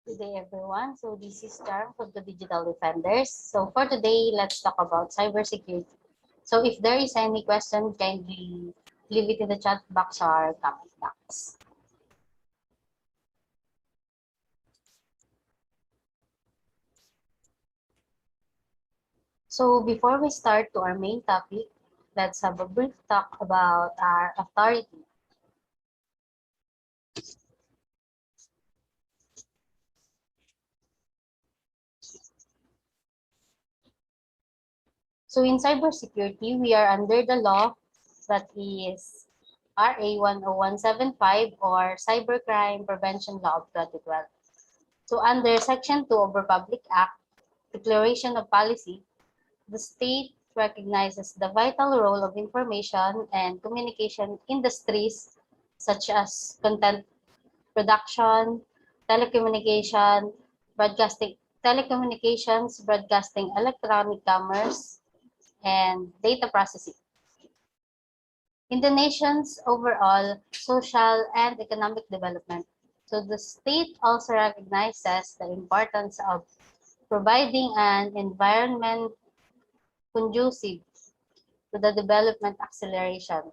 Good day, everyone. So this is Charm from the Digital Defenders. So for today, let's talk about cybersecurity. So if there is any question, kindly leave it in the chat box or comment box. So before we start to our main topic, let's have a brief talk about our authority. So in cybersecurity, we are under the law that is RA 10175 or Cybercrime Prevention Law of 2012. So under Section 2 of Republic Act, Declaration of Policy, the state recognizes the vital role of information and communication industries such as content production, telecommunication, broadcasting, telecommunications, broadcasting, electronic commerce, and data processing. In the nation's overall social and economic development. So the state also recognizes the importance of providing an environment conducive to the development acceleration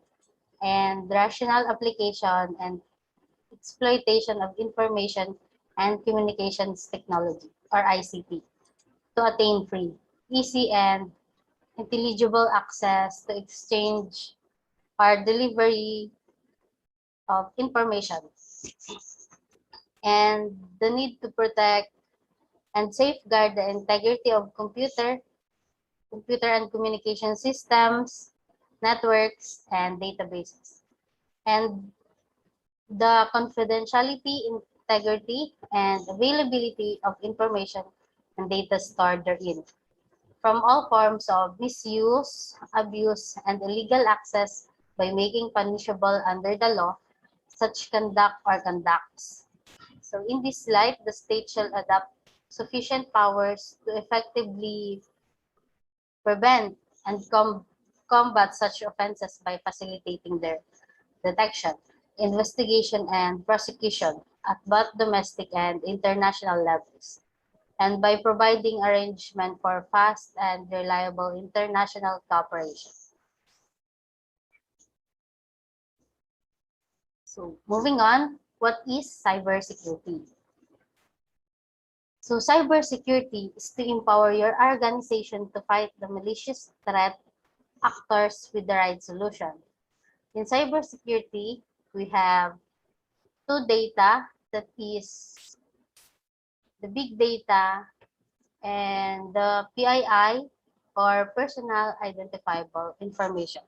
and rational application and exploitation of information and communications technology or ICT to attain free, easy and intelligible access to exchange or delivery of information and the need to protect and safeguard the integrity of computer and communication systems, networks, and databases. And the confidentiality, integrity, and availability of information and data stored therein from all forms of misuse, abuse, and illegal access by making punishable under the law such conduct or conducts. So in this light, the state shall adopt sufficient powers to effectively prevent and combat such offenses by facilitating their detection, investigation, and prosecution at both domestic and international levels, and by providing arrangement for fast and reliable international cooperation. So moving on, what is cybersecurity? So cybersecurity is to empower your organization to fight the malicious threat actors with the right solution. In cybersecurity, we have two data that is the big data and the PII or personal identifiable information.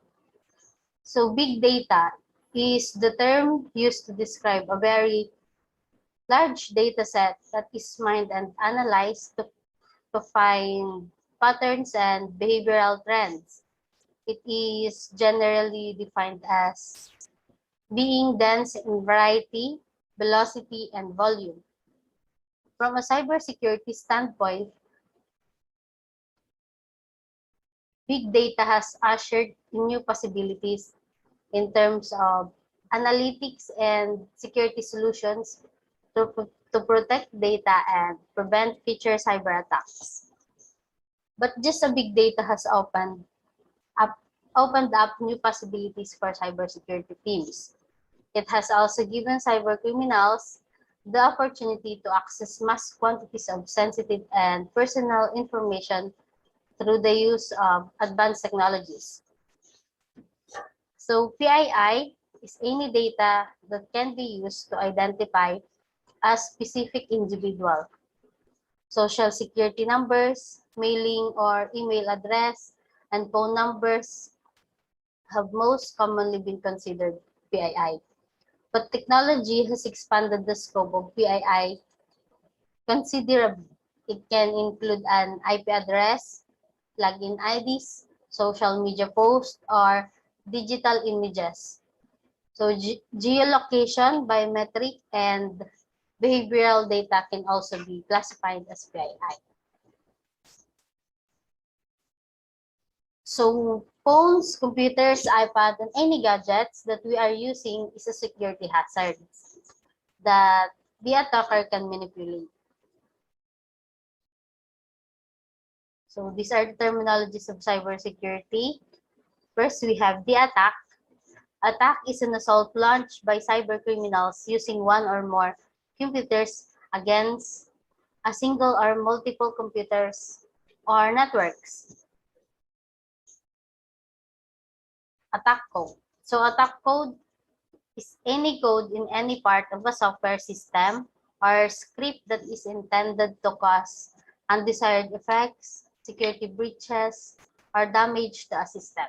So big data is the term used to describe a very large data set that is mined and analyzed to find patterns and behavioral trends. It is generally defined as being dense in variety, velocity, and volume. From a cybersecurity standpoint, big data has ushered in new possibilities in terms of analytics and security solutions to protect data and prevent future cyber attacks. But just a big data has up, opened up new possibilities for cybersecurity teams. It has also given cyber criminals the opportunity to access mass quantities of sensitive and personal information through the use of advanced technologies. So PII is any data that can be used to identify a specific individual. Social security numbers, mailing or email address, and phone numbers have most commonly been considered PII. But technology has expanded the scope of PII considerably. It can include an IP address, login IDs, social media posts, or digital images. So geolocation, biometric, and behavioral data can also be classified as PII. So phones, computers, iPad, and any gadgets that we are using is a security hazard that the attacker can manipulate. So these are the terminologies of cybersecurity. First, we have the attack. Attack is an assault launched by cybercriminals using one or more computers against a single or multiple computers or networks. Attack code. So attack code is any code in any part of a software system or script that is intended to cause undesired effects, security breaches, or damage to a system.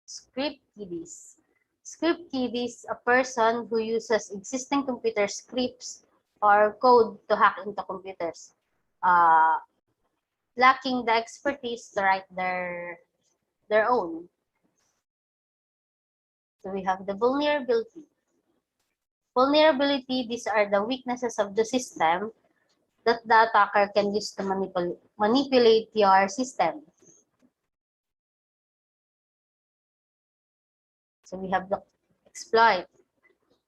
Script kiddies. Script kiddie is a person who uses existing computer scripts or code to hack into computers, uh, lacking the expertise to write their own. So we have the vulnerability. Vulnerability, these are the weaknesses of the system that the attacker can use to manipulate your system. So we have the exploit.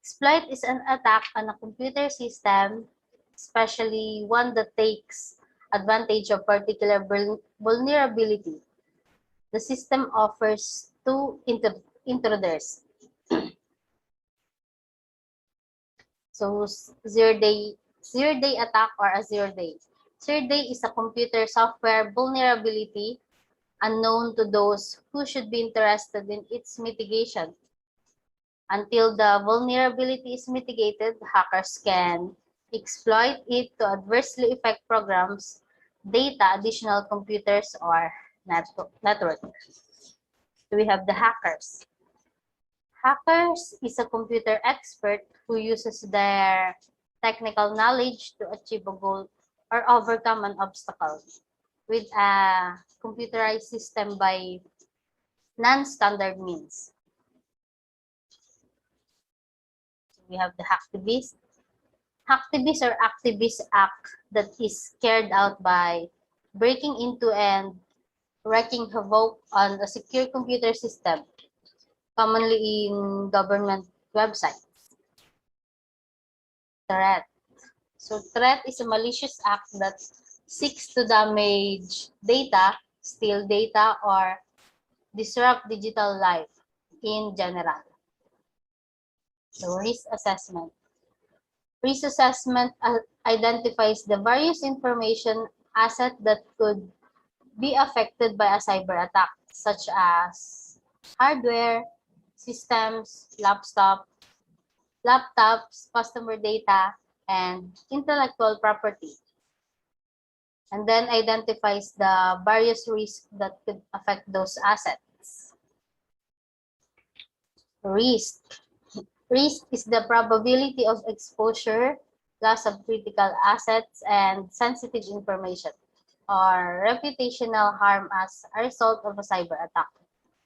Exploit is an attack on a computer system, especially one that takes advantage of particular vulnerability the system offers to intruders. So zero-day attack or a zero-day. Zero-day is a computer software vulnerability unknown to those who should be interested in its mitigation. Until the vulnerability is mitigated, hackers can exploit it to adversely affect programs, data, additional computers, or network. So we have the hackers. Hackers is a computer expert who uses their technical knowledge to achieve a goal or overcome an obstacle with a computerized system by non-standard means. We have the hacktivist. Hacktivist or activist act that is carried out by breaking into and wreaking havoc on a secure computer system, commonly in government websites. Threat. So threat is a malicious act that seeks to damage data, steal data, or disrupt digital life in general. So risk assessment. Risk assessment identifies the various information asset that could be affected by a cyber attack, such as hardware, systems, laptops, customer data, and intellectual property. And then identifies the various risks that could affect those assets. Risk. Risk is the probability of exposure, loss of critical assets, and sensitive information, or reputational harm as a result of a cyber attack,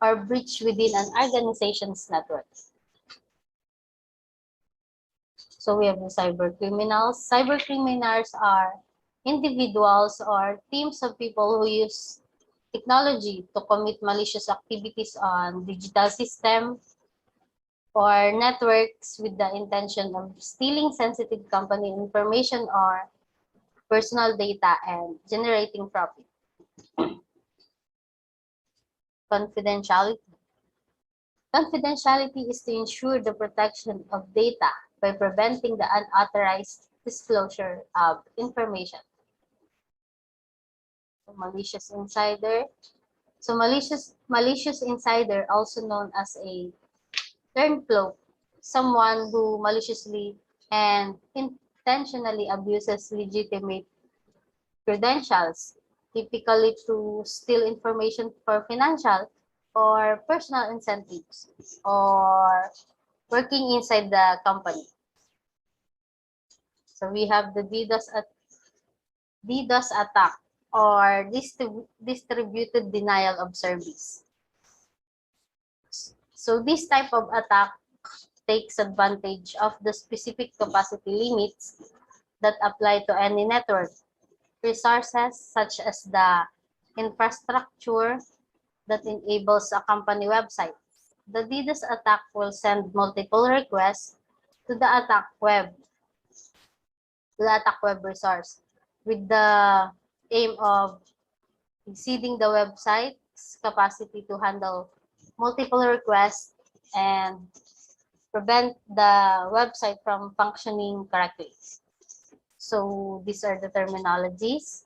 or breach within an organization's network. So we have the cyber criminals. Cyber criminals are individuals or teams of people who use technology to commit malicious activities on digital systems or networks with the intention of stealing sensitive company information or personal data and generating profit. Confidentiality. Confidentiality is to ensure the protection of data by preventing the unauthorized disclosure of information. So malicious insider. So malicious insider, also known as a turncoat, someone who maliciously and intentionally abuses legitimate credentials, typically to steal information for financial or personal incentives, or working inside the company. So we have the DDoS attack or distributed denial of service. So this type of attack takes advantage of the specific capacity limits that apply to any network resources, such as the infrastructure that enables a company website. The DDoS attack will send multiple requests to the attack web resource with the aim of exceeding the website's capacity to handle multiple requests and prevent the website from functioning correctly. So these are the terminologies.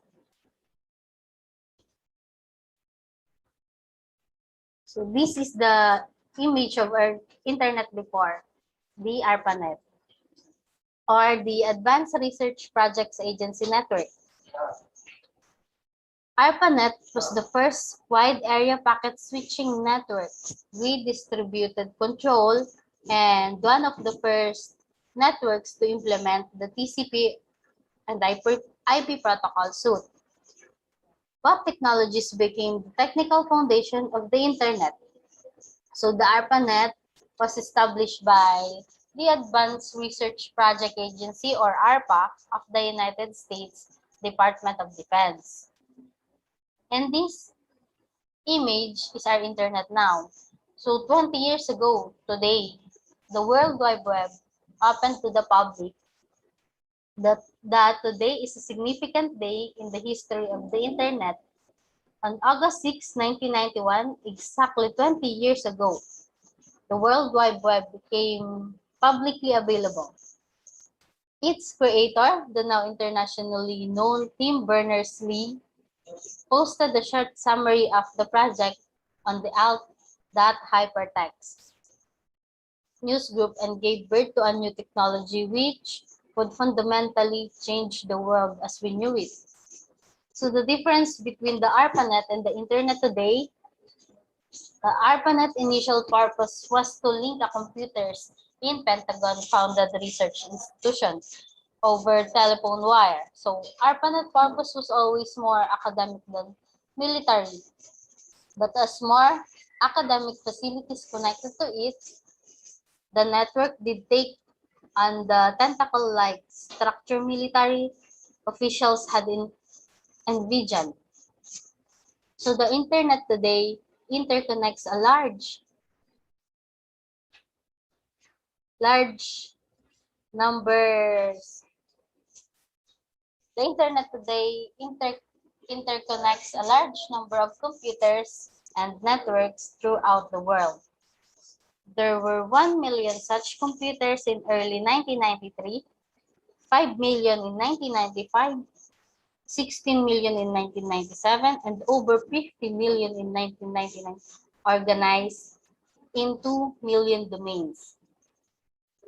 So this is the image of our internet before, the ARPANET, or the Advanced Research Projects Agency Network. ARPANET was the first wide area packet switching network with distributed control and one of the first networks to implement the TCP and IP protocol suite. What technologies became the technical foundation of the internet? So the ARPANET was established by the Advanced Research Project Agency, or ARPA, of the United States Department of Defense. And this image is our internet now. So 20 years ago, today, the World Wide Web opened to the public. That today is a significant day in the history of the internet. On August 6, 1991, exactly 20 years ago, the World Wide Web became publicly available. Its creator, the now internationally known Tim Berners-Lee, posted a short summary of the project on the alt.hypertext newsgroup and gave birth to a new technology which would fundamentally change the world as we knew it. So the difference between the ARPANET and the internet today, the ARPANET initial purpose was to link the computers in Pentagon-founded research institutions over telephone wire. So ARPANET purpose was always more academic than military. But as more academic facilities connected to it, the network did take on the tentacle-like structure military officials had envisioned. So the internet today interconnects a large numbers. The internet today interconnects a large number of computers and networks throughout the world. There were 1 million such computers in early 1993, 5 million in 1995, 16 million in 1997, and over 50 million in 1999, organized in 2 million domains.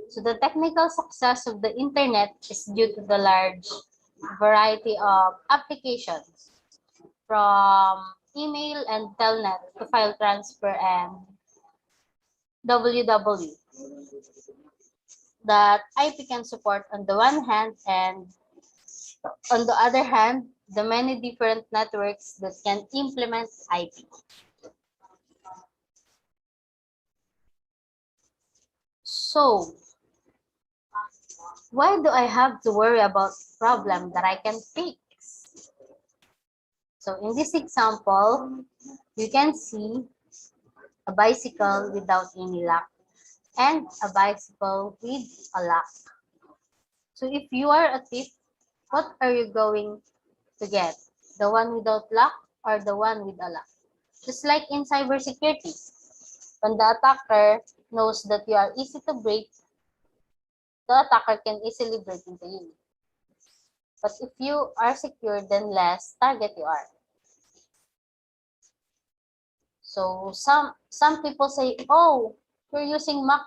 So the technical success of the internet is due to the large variety of applications, from email and telnet to file transfer and WW that IP can support on the one hand, and on the other hand, the many different networks that can implement IP. So, why do I have to worry about problem that I can fix? So in this example, you can see a bicycle without any lock and a bicycle with a lock. So if you are a thief, what are you going to get? The one without lock or the one with a lock? Just like in cybersecurity, when the attacker knows that you are easy to break, the attacker can easily break into you. But if you are secure, then less target you are. So some people say, oh, you're using Mac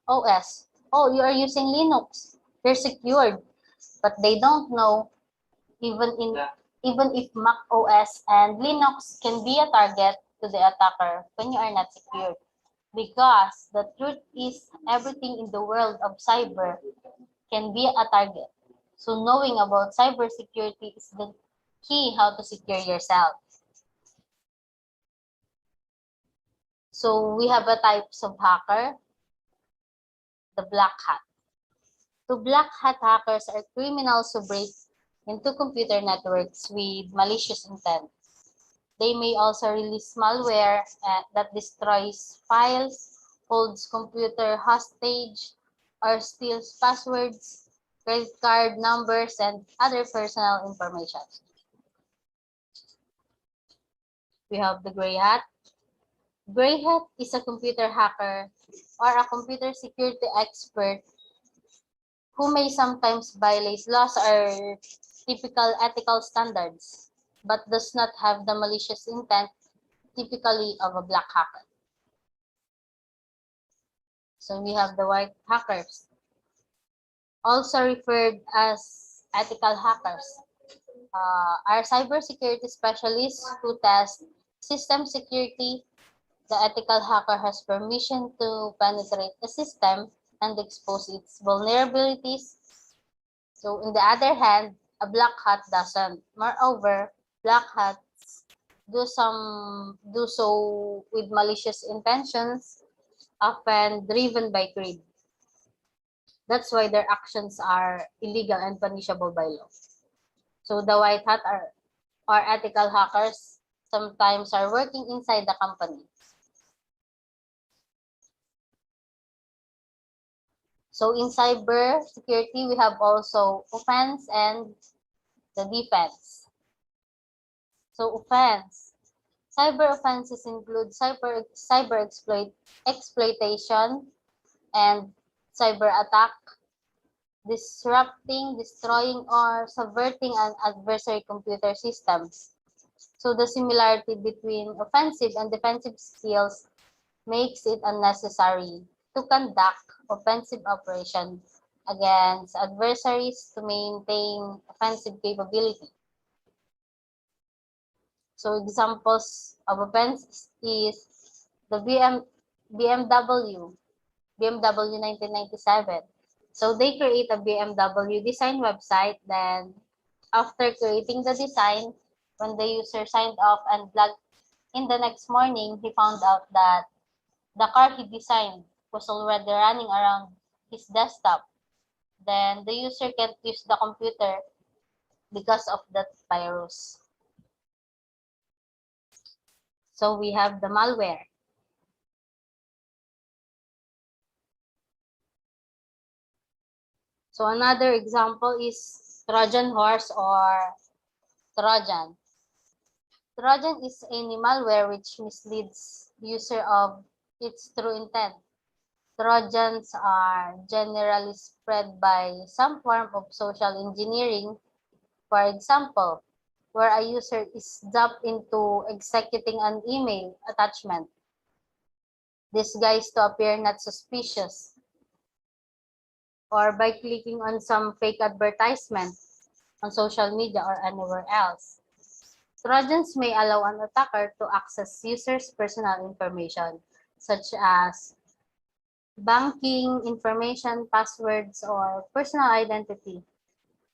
OS. Oh, you are using Linux. You're secured. But they don't know even if Mac OS and Linux can be a target to the attacker when you are not secured. Because the truth is everything in the world of cyber can be a target. So knowing about cybersecurity is the key how to secure yourself. So we have a types of hacker, the black hat. So black hat hackers are criminals who break into computer networks with malicious intent. They may also release malware that destroys files, holds computer hostage, or steals passwords, credit card numbers, and other personal information. We have the gray hat. Gray hat is a computer hacker or a computer security expert who may sometimes violate laws or typical ethical standards, but does not have the malicious intent typically of a black hacker. So we have the white hackers, also referred as ethical hackers, are cybersecurity specialists who test system security. The ethical hacker has permission to penetrate a system and expose its vulnerabilities. So on the other hand, a black hat doesn't. Moreover, black hats do so with malicious intentions, often driven by greed. That's why their actions are illegal and punishable by law. So the white hat or ethical hackers sometimes are working inside the company. So in cyber security, we have also offense and the defense. So offense. Cyber offenses include exploitation and cyber attack, disrupting, destroying, or subverting an adversary computer systems. So the similarity between offensive and defensive skills makes it unnecessary to conduct offensive operations against adversaries to maintain offensive capability. So examples of offense is the BMW 1997. So they create a BMW design website. Then after creating the design, when the user signed off and logged in the next morning, he found out that the car he designed was already running around his desktop. Then the user can't use the computer because of that virus. So we have the malware. So another example is Trojan horse or Trojan. Trojan is any malware which misleads user of its true intent. Trojans are generally spread by some form of social engineering. For example, where a user is duped into executing an email attachment, disguised to appear not suspicious, or by clicking on some fake advertisement on social media or anywhere else. Trojans may allow an attacker to access users' personal information, such as banking information, passwords, or personal identity.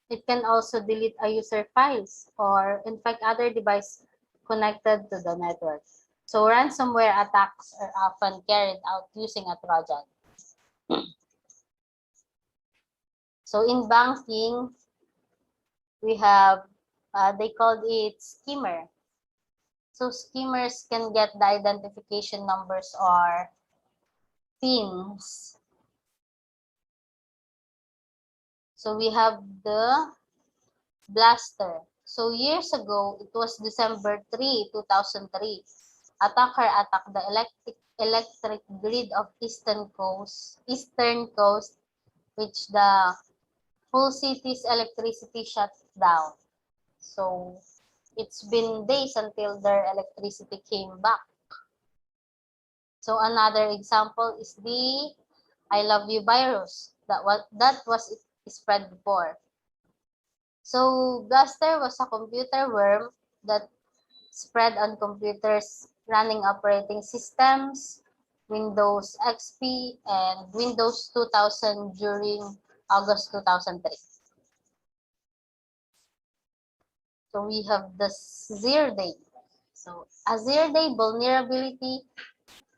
It can also delete a user files or infect other devices connected to the network. So ransomware attacks are often carried out using a Trojan. So in banking, we have, they called it skimmer. So skimmers can get the identification numbers or PINs. So we have the blaster. So years ago, it was December 3, 2003. Attacker attacked the electric grid of Eastern Coast, which the full city's electricity shut down. So it's been days until their electricity came back. So another example is the I love you virus that was spread before. So Gaster was a computer worm that spread on computers running operating systems, Windows XP, and Windows 2000 during August 2003. So we have the zero day. So a zero day vulnerability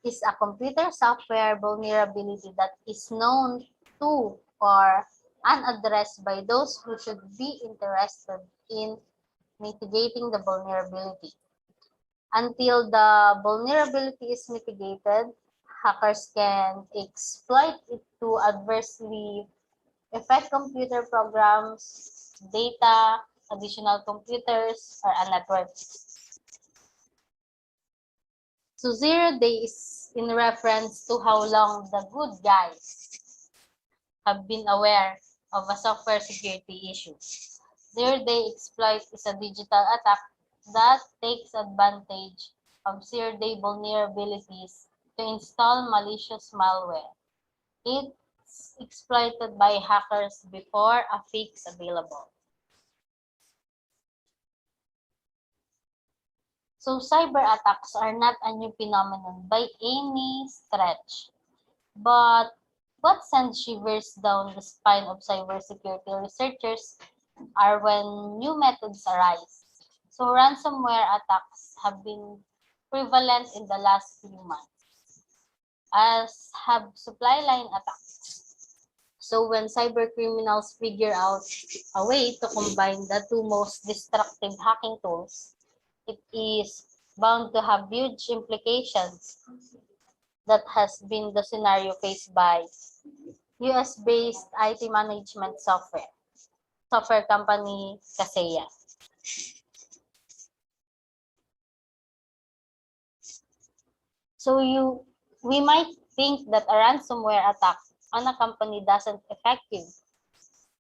is a computer software vulnerability that is known to or unaddressed by those who should be interested in mitigating the vulnerability. Until the vulnerability is mitigated, hackers can exploit it to adversely affect computer programs, data, additional computers, or a network. So 0 day is in reference to how long the good guys have been aware of a software security issue. 0 day exploit is a digital attack that takes advantage of 0 day vulnerabilities to install malicious malware. It's exploited by hackers before a fix available. So cyber attacks are not a new phenomenon by any stretch. But what sends shivers down the spine of cybersecurity researchers are when new methods arise. So ransomware attacks have been prevalent in the last few months, as have supply line attacks. So when cyber criminals figure out a way to combine the two most destructive hacking tools, it is bound to have huge implications. That has been the scenario faced by US-based IT management software company Kaseya. So we might think that a ransomware attack on a company doesn't affect you,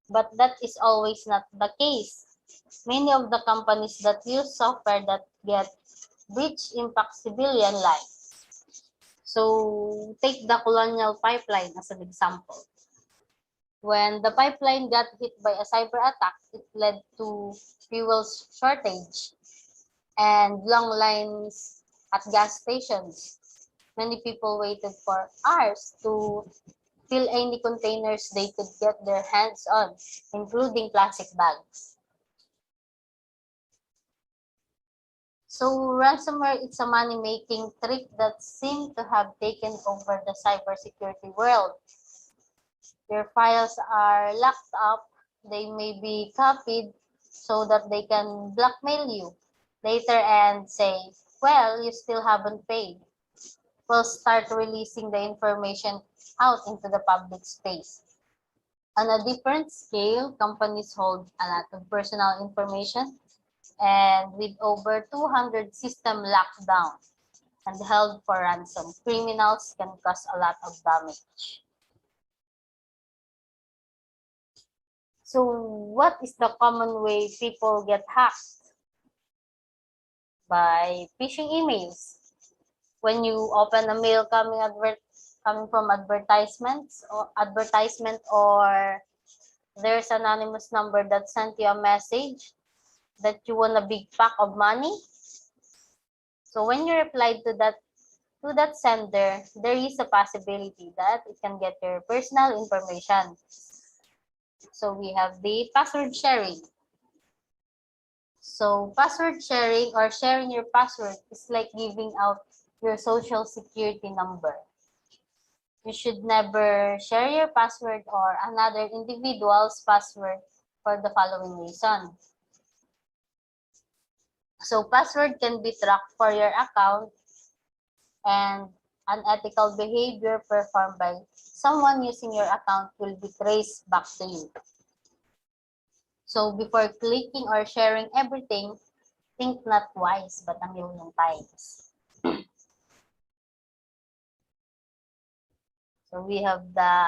but that is always not the case. Many of the companies that use software that get breached impact civilian life. So take the Colonial Pipeline as an example. When the pipeline got hit by a cyber attack, it led to fuel shortage and long lines at gas stations. Many people waited for hours to fill any containers they could get their hands on, including plastic bags. So ransomware is a money-making trick that seems to have taken over the cybersecurity world. Your files are locked up, they may be copied so that they can blackmail you later and say, well, you still haven't paid. We'll start releasing the information out into the public space. On a different scale, companies hold a lot of personal information, and with over 200 systems locked down and held for ransom, criminals can cause a lot of damage. So what is the common way people get hacked? By phishing emails. When you open a mail coming from advertisement or there's an anonymous number that sent you a message that you want a big pack of money. So when you reply to that sender, there is a possibility that it can get your personal information. So we have the password sharing. So password sharing or sharing your password is like giving out your social security number. You should never share your password or another individual's password for the following reason. So password can be tracked for your account, and unethical behavior performed by someone using your account will be traced back to you. So before clicking or sharing everything, think not twice but a million times. So we have the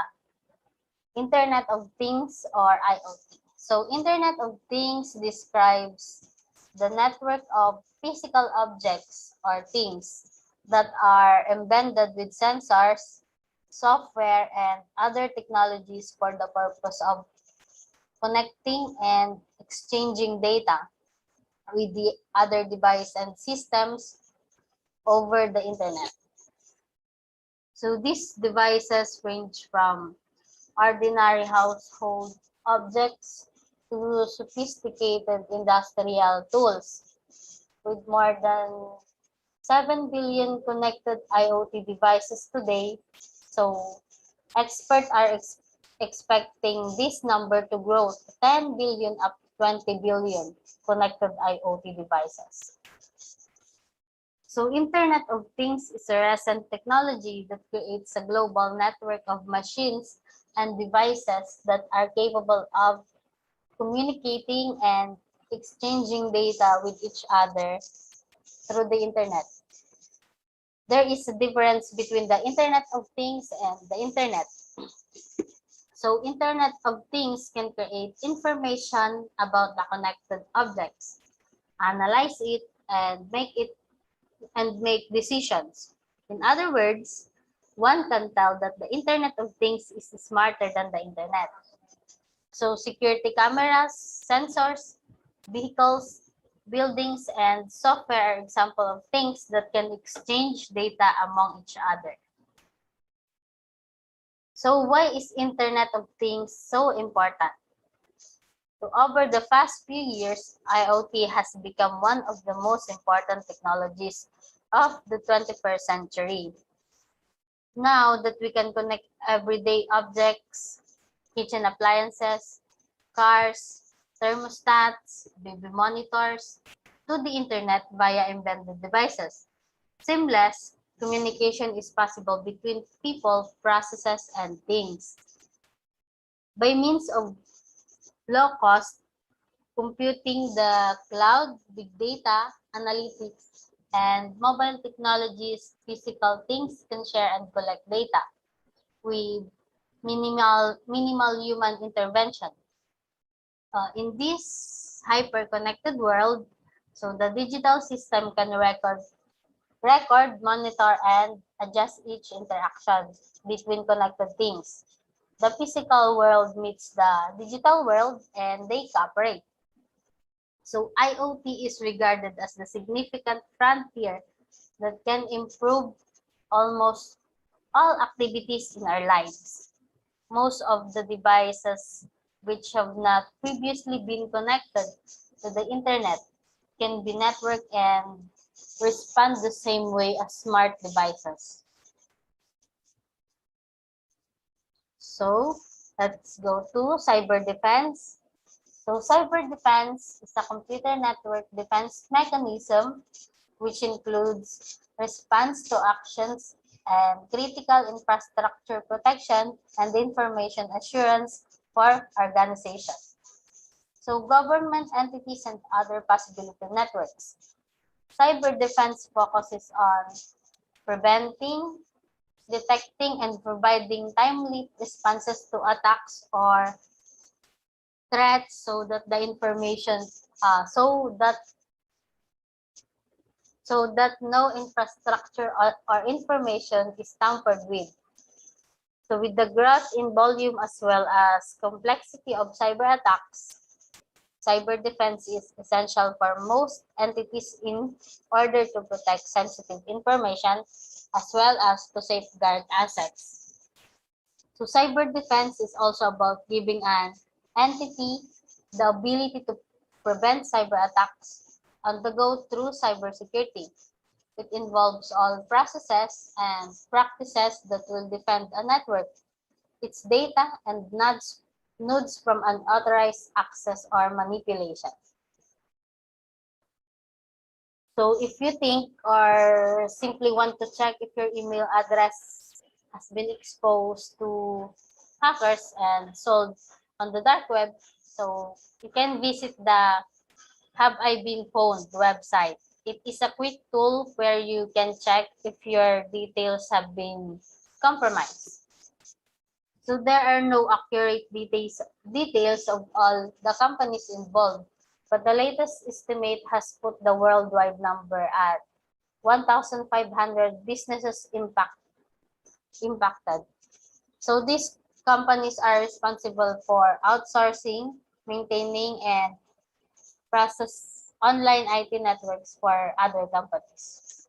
Internet of Things or IoT. So Internet of Things describes the network of physical objects or things that are embedded with sensors, software, and other technologies for the purpose of connecting and exchanging data with the other devices and systems over the internet. So these devices range from ordinary household objects to sophisticated industrial tools. With more than 7 billion connected IoT devices today, so experts are expecting this number to grow to 10 billion up to 20 billion connected IoT devices. So Internet of Things is a recent technology that creates a global network of machines and devices that are capable of communicating and exchanging data with each other through the internet. there is a difference between the Internet of Things and the Internet. So Internet of Things can create information about the connected objects, analyze it, and make decisions. In other words, one can tell that the Internet of Things is smarter than the Internet. So security cameras, sensors, vehicles, buildings, and software are example of things that can exchange data among each other. So why is Internet of Things so important? So over the past few years, IoT has become one of the most important technologies of the 21st century. Now that we can connect everyday objects, kitchen appliances, cars, thermostats, baby monitors, to the internet via embedded devices. Seamless communication is possible between people, processes, and things. By means of low-cost computing, the cloud, big data, analytics, and mobile technologies, physical things can share and collect data with minimal human intervention. In this hyper-connected world, so the digital system can record, monitor, and adjust each interaction between connected things. The physical world meets the digital world and they cooperate. So IoT is regarded as the significant frontier that can improve almost all activities in our lives. Most of the devices which have not previously been connected to the internet can be networked and respond the same way as smart devices. So let's go to cyber defense. So cyber defense is a computer network defense mechanism which includes response to actions and critical infrastructure protection and information assurance for organizations. So government entities and other possibility networks. Cyber defense focuses on preventing, detecting, and providing timely responses to attacks or threats so that the information so that no infrastructure or information is tampered with. So with the growth in volume as well as complexity of cyber attacks, cyber defense is essential for most entities in order to protect sensitive information as well as to safeguard assets. So cyber defense is also about giving an entity the ability to prevent cyber attacks on the go through cybersecurity. It involves all processes and practices that will defend a network, its data, and nodes from unauthorized access or manipulation. So if you think or simply want to check if your email address has been exposed to hackers and sold on the dark web, so you can visit the Have I Been Pwned website. It is a quick tool where you can check if your details have been compromised. So there are no accurate details of all the companies involved, but the latest estimate has put the worldwide number at 1,500 businesses impacted. So these companies are responsible for outsourcing, maintaining, and process online IT networks for other companies.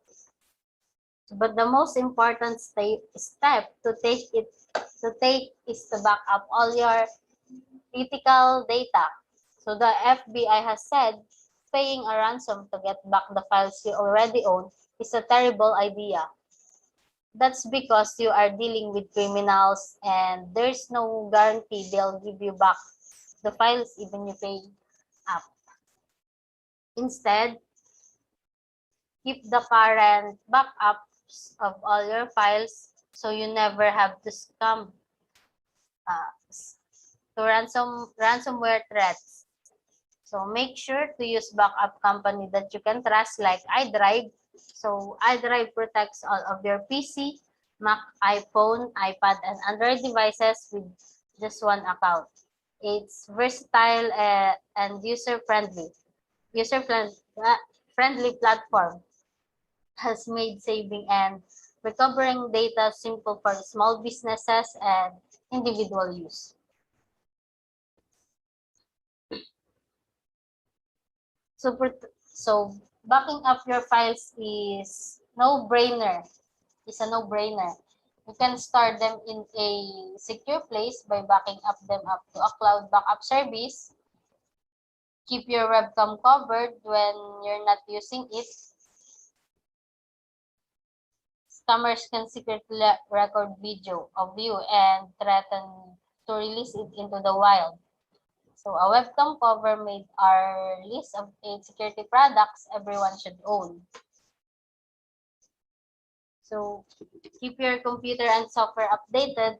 But the most important step to take is to back up all your critical data. So the FBI has said paying a ransom to get back the files you already own is a terrible idea. That's because you are dealing with criminals and there's no guarantee they'll give you back the files even you pay up. Instead, keep the current backups of all your files so you never have to succumb uh, to ransomware threats. So make sure to use backup company that you can trust like iDrive So iDrive protects all of your PC, Mac, iPhone, iPad, and Android devices with just one account. It's versatile and user-friendly. User-friendly platform has made saving and recovering data simple for small businesses and individual use. So, so backing up your files is no-brainer. Is a no-brainer. You can store them in a secure place by backing up them up to a cloud backup service. Keep your webcam covered when you're not using it. Scammers can secretly record video of you and threaten to release it into the wild. So a webcam cover made our list of 8 security products everyone should own. So keep your computer and software updated.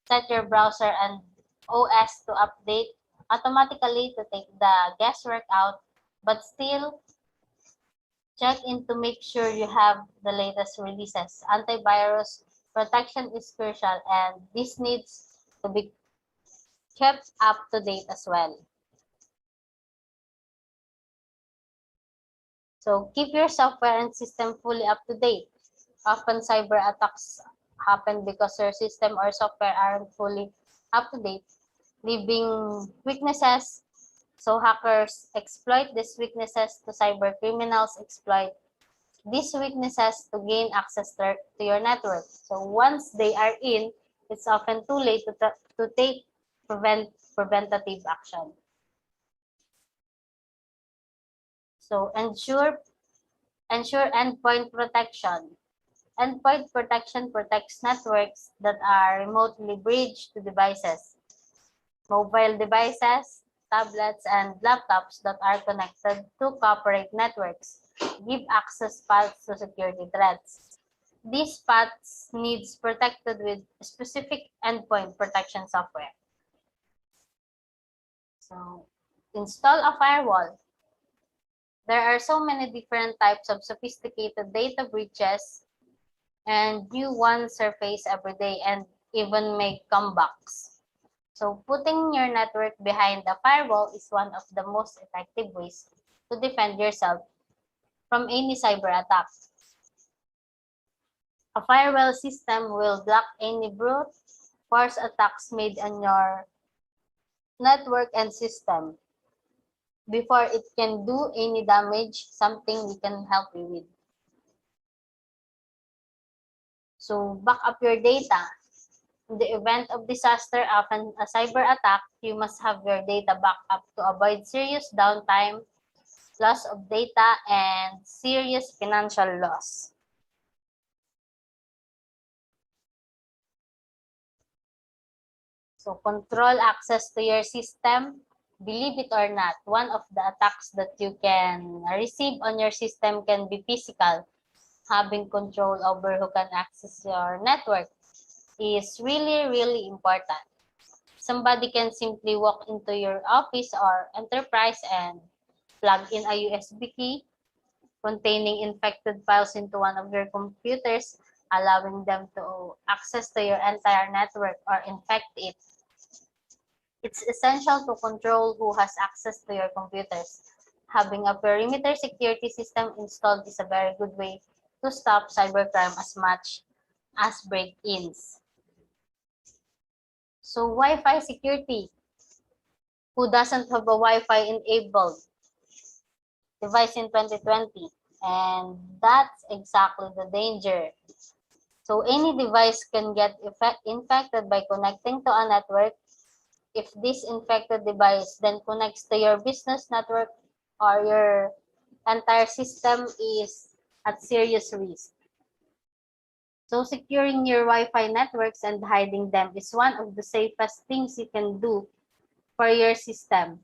Set your browser and OS to update automatically to take the guesswork out, but still check in to make sure you have the latest releases. Antivirus protection is crucial, and this needs to be kept up to date as well. So keep your software and system fully up to date. Often cyber attacks happen because your system or software aren't fully up to date, leaving weaknesses. So hackers exploit these weaknesses to cyber criminals exploit these weaknesses to gain access to your network. So once they are in, it's often too late to take preventative action. So ensure endpoint protection. Endpoint protection protects networks that are remotely bridged to devices, mobile devices, tablets, and laptops that are connected to corporate networks. Give access paths to security threats. These paths needs protected with specific endpoint protection software. So, install a firewall. There are so many different types of sophisticated data breaches, and new ones surface every day and even make comebacks. So putting your network behind the firewall is one of the most effective ways to defend yourself from any cyber attack. A firewall system will block any brute force attacks made on your network and system. Before it can do any damage, something we can help you with. So back up your data. In the event of disaster, often a cyber attack, you must have your data backed up to avoid serious downtime, loss of data, and serious financial loss. So control access to your system. Believe it or not, one of the attacks that you can receive on your system can be physical. Having control over who can access your network is really, really important. Somebody can simply walk into your office or enterprise and plug in a USB key containing infected files into one of your computers, allowing them to access to your entire network or infect it. It's essential to control who has access to your computers. Having a perimeter security system installed is a very good way to stop cybercrime as much as break-ins. So Wi-Fi security. Who doesn't have a Wi-Fi enabled device in 2020? And that's exactly the danger. So any device can get infected by connecting to a network. If this infected device then connects to your business network or your entire system is at serious risk. So securing your Wi-Fi networks and hiding them is one of the safest things you can do for your system.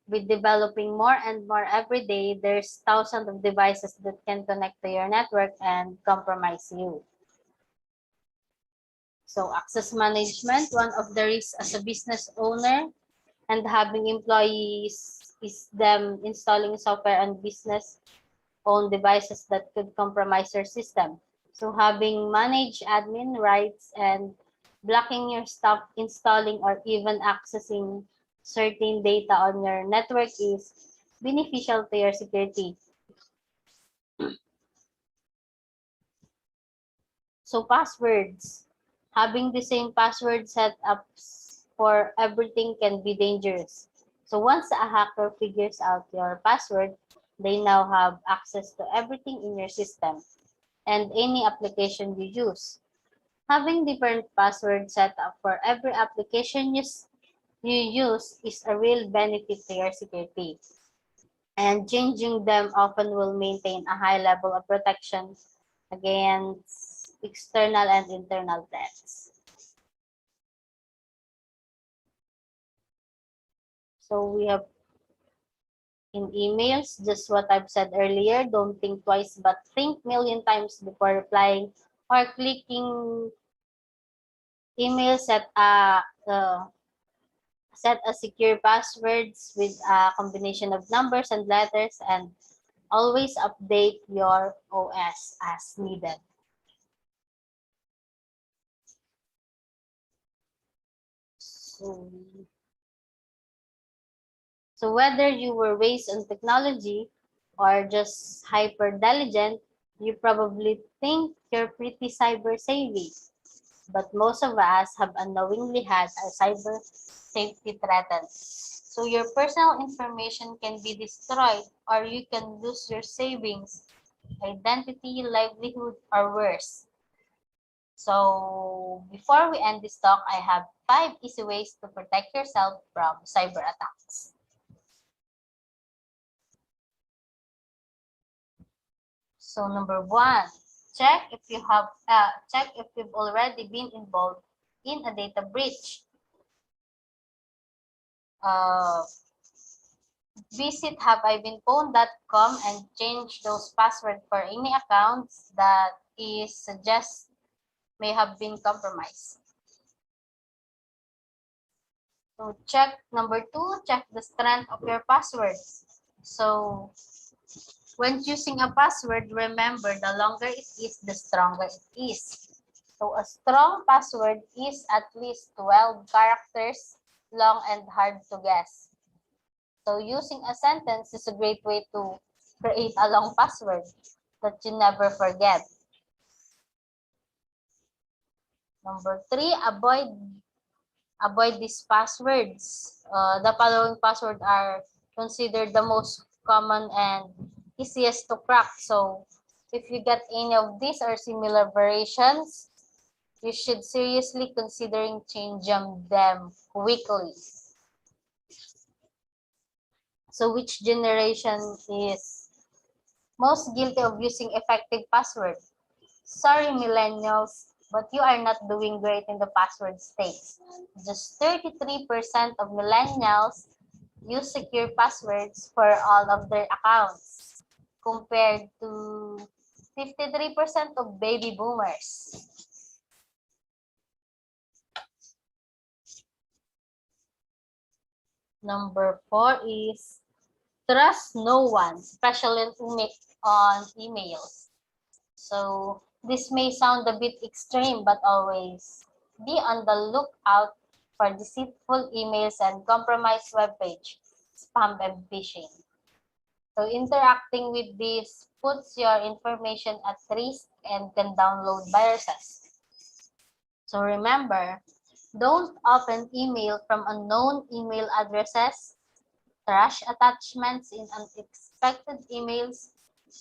With developing more and more every day, there's thousands of devices that can connect to your network and compromise you. So access management, one of the risks as a business owner and having employees is them installing software on business own devices that could compromise your system. So having managed admin rights and blocking your stuff, installing or even accessing certain data on your network is beneficial to your security. So passwords. Having the same password setups for everything can be dangerous. So once a hacker figures out your password, they now have access to everything in your system and any application you use. Having different password set up for every application you use is a real benefit to your security. And changing them often will maintain a high level of protection against external and internal threats. So we have in emails, just what I've said earlier, don't think twice, but think million times before replying or clicking email. Set a secure passwords with a combination of numbers and letters, and always update your OS as needed. So whether you were raised on technology or just hyper diligent, you probably think you're pretty cyber savvy. But most of us have unknowingly had our cyber safety threatened. So your personal information can be destroyed, or you can lose your savings, identity, livelihood, or worse. So before we end this talk, I have 5 easy ways to protect yourself from cyber attacks. So number 1, check if you've already been involved in a data breach. Visit haveibeenpwned.com and change those passwords for any accounts that is suggest may have been compromised. So check number 2, check the strength of your passwords. So when choosing a password, remember the longer it is, the stronger it is. So a strong password is at least 12 characters long and hard to guess. So using a sentence is a great way to create a long password that you never forget. Number 3, avoid these passwords. The following passwords are considered the most common and easiest to crack. So if you get any of these or similar variations, you should seriously considering changing them quickly. So which generation is most guilty of using effective password? Sorry, millennials, but you are not doing great in the password stakes. Just 33% of millennials use secure passwords for all of their accounts, compared to 53% of baby boomers. Number 4 is trust no one, especially on emails. So this may sound a bit extreme, but always be on the lookout for deceitful emails and compromised webpage, spam and phishing. So interacting with this puts your information at risk and can download viruses. So remember, don't open email from unknown email addresses, trash attachments in unexpected emails,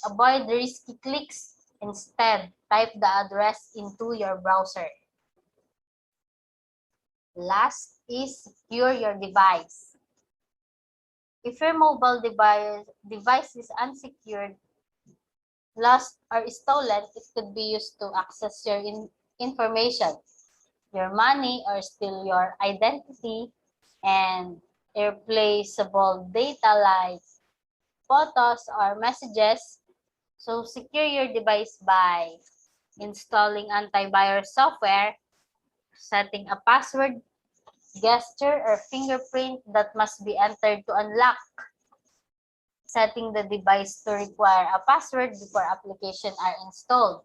avoid risky clicks. Instead, type the address into your browser. Last is secure your device. If your mobile device is unsecured, lost, or stolen, it could be used to access your information, your money, or steal your identity, and irreplaceable data like photos or messages. So secure your device by installing antivirus software, setting a password, gesture, or fingerprint that must be entered to unlock. setting the device to require a password before applications are installed,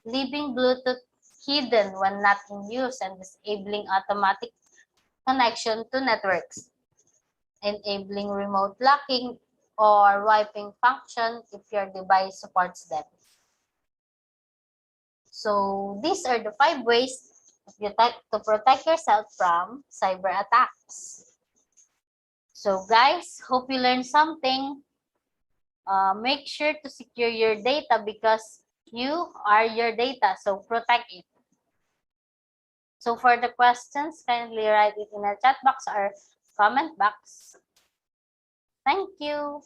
leaving Bluetooth hidden when not in use and disabling automatic connection to networks, enabling remote locking or wiping function if your device supports them. So these are the 5 ways to protect yourself from cyber attacks. So guys, hope you learned something. Make sure to secure your data because you are your data, so protect it. So for the questions, kindly write it in the chat box or comment box. Thank you.